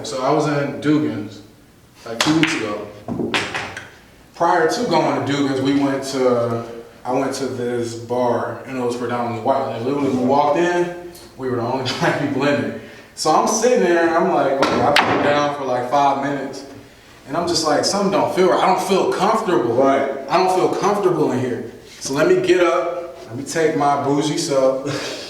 example. So I was in Dugan's like 2 weeks ago. Prior to going to Dugan's, I went to this bar and it was predominantly white. Like literally, we walked in, we were the only black people in there. So I'm sitting there and I'm like, okay, I've been down for like 5 minutes. And I'm just like, something don't feel right. I don't feel comfortable. Right. I don't feel comfortable in here. So let me get up, let me take my bougie self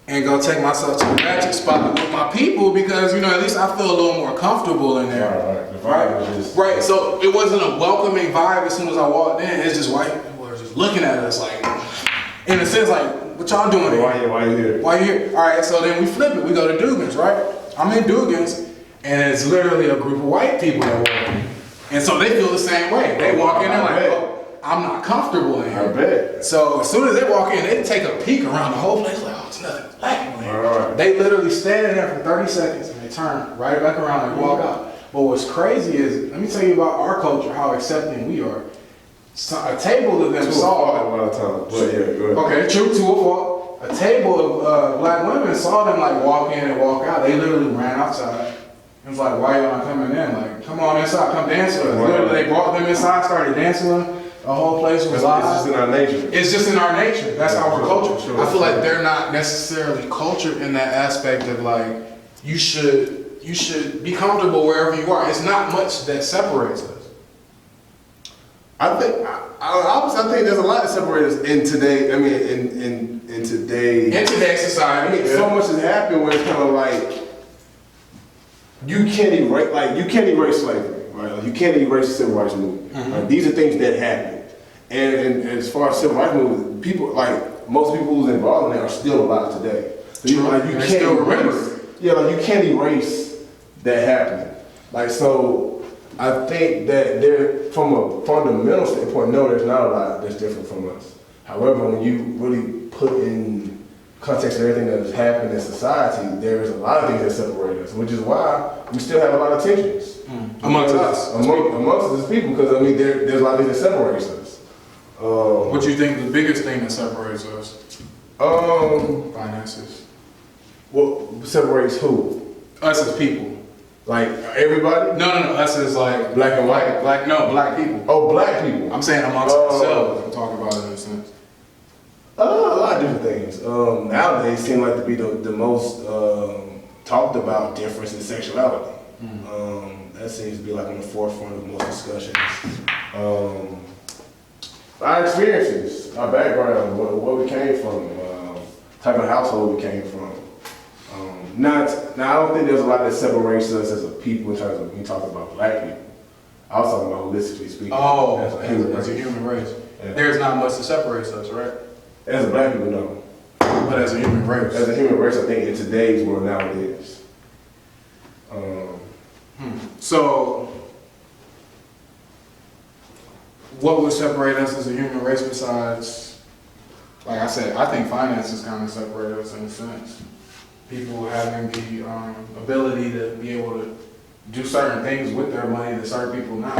and go take myself to the magic spot with my people because, at least I feel a little more comfortable in there. Right. The vibe was just... Right, so it wasn't a welcoming vibe as soon as I walked in. It's just white people are just looking at us like, in a sense, like, what y'all doing here? Why you here? Why you here? All right, so then we flip it. We go to Dugan's, right? I'm in Dugan's, and it's literally a group of white people that walk in. And so they feel the same way. They walk in and like, oh, I'm not comfortable in here. I bet. So as soon as they walk in, they take a peek around the whole place like, oh, it's nothing black people here. Right. They literally stand in there for 30 seconds and they turn right back around and walk out. But what's crazy is, let me tell you about our culture, how accepting we are. So a table of them saw. A lot of times. But yeah, go ahead. Okay, true, to a fault. A table of black women saw them like walk in and walk out. They literally ran outside. It was like, why y'all not coming in? Like, come on inside, come dance with us. Right. Literally, they brought them inside, started dancing with them. The whole place was live. It's just in our nature. It's just in our nature. That's our culture. Sure. I feel like they're not necessarily cultured in that aspect of like, you should be comfortable wherever you are. It's not much that separates us. I think there's a lot that separates us in today. I mean, in today's society. I mean, so much has happened where it's kind of like you can't erase slavery, right? Like, you can't erase the civil rights movement. Mm-hmm. Right? These are things that happened, and as far as civil rights movement, people like most people who's involved in it are still alive today. So you can't still erase. Yeah, like you can't erase that happening. Like so. I think that there, from a fundamental standpoint, no, there's not a lot that's different from us. However, when you really put in context of everything that has happened in society, there's a lot of things that separate us, which is why we still have a lot of tensions. Amongst us. Amongst us as people, because I mean, there's a lot of things that separates us. What do you think the biggest thing that separates us? Finances. What separates who? Us as people. Like everybody? No. Us as like black and white. Black people. Oh, black people. I'm saying amongst ourselves. I'm talking about it in a sense. A lot of different things. Nowadays seem like to be the most talked about difference in sexuality. That seems to be like on the forefront of most discussions. Our experiences, our background, where we came from, type of household we came from. Now, I don't think there's a lot that separates us as a people in terms of when you talk about black people. I was talking about holistically speaking. Oh, as a human race. Yeah. There's not much that separates us, right? As a black people, no. But as a human race. As a human race, I think in today's world now it is. So, what would separate us as a human race besides, like I said, I think finances kind of separate us in a sense. People having the ability to be able to do certain things with their money that certain people not.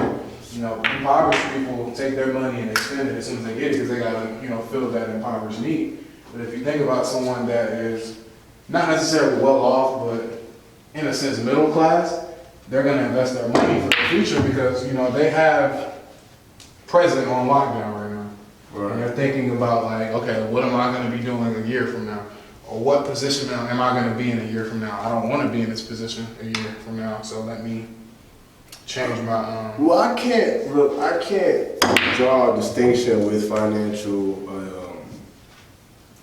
Impoverished people take their money and they spend it as soon as they get it because they gotta, fill that impoverished need. But if you think about someone that is not necessarily well off, but in a sense middle class, they're gonna invest their money for the future because they have present on lockdown right now. Right. And they're thinking about like, okay, what am I gonna be doing a year from now? Or what position am I going to be in a year from now? I don't want to be in this position a year from now, so let me change my. Well, I can't draw a distinction with financial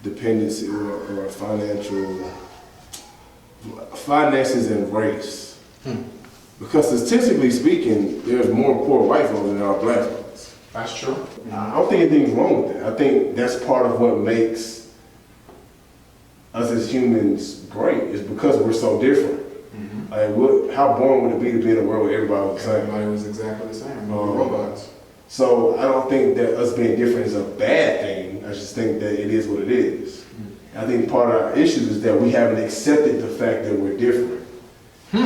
dependency or finances and race, because statistically speaking, there's more poor white folks than there are black folks. That's true. I don't think anything's wrong with that. I think that's part of what makes us as humans great is because we're so different. Like, how boring would it be to be in a world where everybody was the same? Everybody was exactly the same. Robots. So I don't think that us being different is a bad thing. I just think that it is what it is. I think part of our issues is that we haven't accepted the fact that we're different. I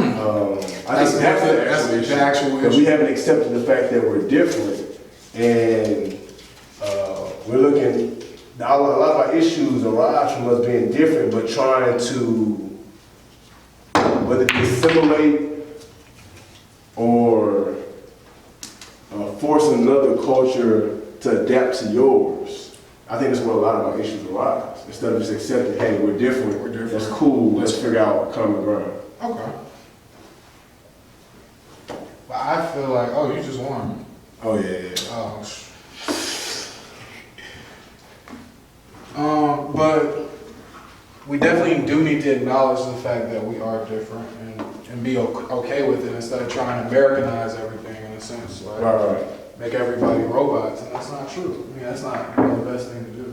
think that's the actual issue. We haven't accepted the fact that we're different, and we're looking. A lot of our issues arise from us being different, but trying to whether it be assimilate or force another culture to adapt to yours. I think that's where a lot of our issues arise. Instead of just accepting, hey, we're different. That's cool. Let's figure out common ground. Okay. But I feel like, oh, you just won. Oh yeah. Oh. But we definitely do need to acknowledge the fact that we are different and be okay with it instead of trying to Americanize everything in a sense. Like Right. make everybody robots, and that's not true. I mean, that's not the best thing to do.